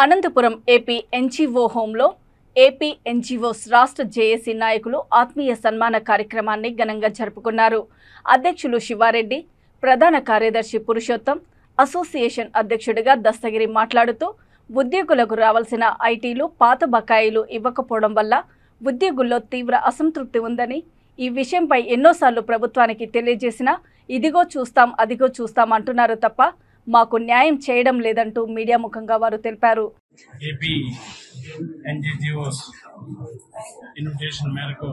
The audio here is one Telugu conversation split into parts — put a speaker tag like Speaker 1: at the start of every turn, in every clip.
Speaker 1: అనంతపురం ఏపీ ఎన్జీఓ హోంలో ఏపీ ఎన్జీఓస్ రాష్ట్ర జేఏసీ నాయకులు ఆత్మీయ సన్మాన కార్యక్రమాన్ని ఘనంగా జరుపుకున్నారు. అధ్యక్షులు శివారెడ్డి, ప్రధాన కార్యదర్శి పురుషోత్తం, అసోసియేషన్ అధ్యక్షుడిగా దస్తగిరి మాట్లాడుతూ ఉద్యోగులకు రావాల్సిన ఐటీలు, పాత బకాయిలు ఇవ్వకపోవడం వల్ల ఉద్యోగుల్లో తీవ్ర అసంతృప్తి ఉందని, ఈ విషయంపై ఎన్నోసార్లు ప్రభుత్వానికి తెలియజేసినా ఇదిగో చూస్తాం అదిగో చూస్తాం అంటున్నారు తప్ప మాకు న్యాయం చేయడం లేదంటూ మీడియా ముఖంగా వారు తెలిపారు.
Speaker 2: ఏపీ ఎన్జీఓస్ ఇన్విటేషన్ మేరకు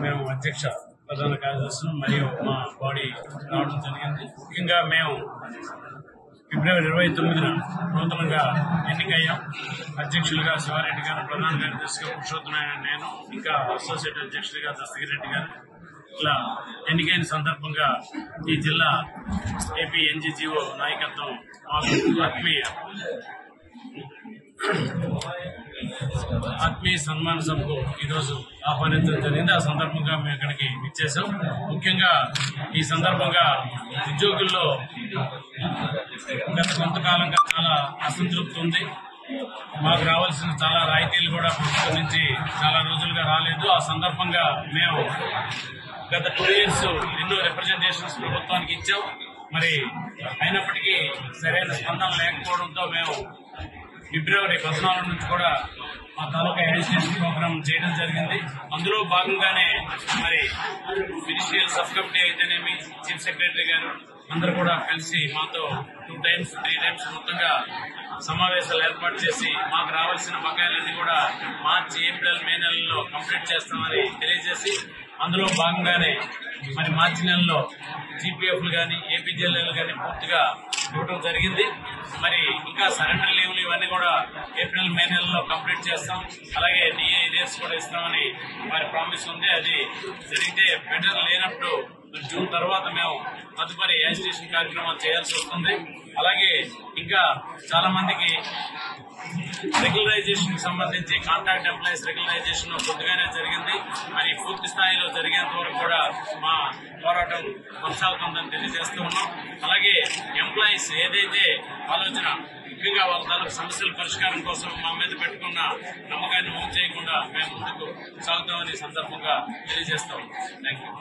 Speaker 2: మేము అధ్యక్ష, ప్రధాన కార్యదర్శులు మరియు మా బాడీ రావడం జరిగింది. ముఖ్యంగా మేము ఫిబ్రవరి 29న నూతనంగా ఎన్నికయ్యాం. అధ్యక్షులుగా శివారెడ్డి గారు, ప్రధాన కార్యదర్శిగా పురుషోత్తమ నేను, ఇంకా అసోసియేట్ అధ్యక్షుడిగా దస్తగిరెడ్డి గారు ఇట్లా ఎన్నికైన సందర్భంగా ఈ జిల్లా ఏపీ ఎన్జీఓ నాయకత్వం ఆత్మీయ సన్మాన సభకు ఈరోజు ఆహ్వానించడం జరిగింది. ఆ సందర్భంగా మేము ఇక్కడికి ఇచ్చేసాం. ముఖ్యంగా ఈ సందర్భంగా ఉద్యోగుల్లో గత కొంతకాలంగా చాలా అసంతృప్తి ఉంది. మాకు రావాల్సిన చాలా రాయితీలు కూడా ప్రభుత్వం నుంచి చాలా రోజులుగా రాలేదు. ఆ సందర్భంగా మేము గత 2 years ఎన్నో రిప్రజెంటేషన్స్ ప్రభుత్వానికి ఇచ్చాం. మరి అయినప్పటికీ సరైన స్పందన లేకపోవడంతో మేము ఫిబ్రవరి 14 నుంచి కూడా మా తాలూకా ఎడ్యుకేషన్ ప్రోగ్రామ్ చేయడం జరిగింది. అందులో భాగంగానే మరి మినిస్ట్రియల్ సబ్ కమిటీ అయితేనేమి, చీఫ్ సెక్రటరీ గారు అందరూ కూడా కలిసి మాతో 2 times 3 times మొత్తంగా సమావేశాలు ఏర్పాటు చేసి మాకు రావాల్సిన బకాయిలన్నీ కూడా మార్చి, ఏప్రిల్, మే నెలల్లో కంప్లీట్ చేస్తామని తెలియజేసి, అందులో భాగంగానే మరి మార్చి నెలలో జీపీఎఫ్లు కానీ, ఏపీజీఎల్ఏలు కానీ పూర్తిగా ఇవ్వడం జరిగింది. మరి ఇంకా సరెండర్ లీవ్లు ఇవన్నీ కూడా ఏప్రిల్, మే నెలలో కంప్లీట్ చేస్తాం. అలాగే డిఏ ఏరియాస్ కూడా ఇస్తామని వారి ప్రామిస్ ఉంది. అది జరిగితే బెటర్, లేనప్పుడు జూన్ తర్వాత మేము తదుపరి యాజిటేషన్ కార్యక్రమాలు చేయాల్సి వస్తుంది. అలాగే ఇంకా చాలా మందికి రెగ్యులరైజేషన్ సంబంధించి కాంట్రాక్ట్ ఎంప్లాయీస్ రెగ్యులరైజేషన్ కొద్దిగానే జరిగింది. మరి పూర్తి స్థాయిలో జరిగేంత వరకు కూడా మా పోరాటం కొనసాగుతుందని తెలియజేస్తూ ఉన్నాం. అలాగే ఎంప్లాయీస్ ఏదైతే ఆలోచన ముఖ్యంగా వాళ్ళ తాలూకు సమస్యల పరిష్కారం కోసం మా మీద పెట్టుకున్న నమ్మకాన్ని మూవ్ చేయకుండా మేము ముందుకు సాగుతామని సందర్భంగా తెలియజేస్తాం. Thank you.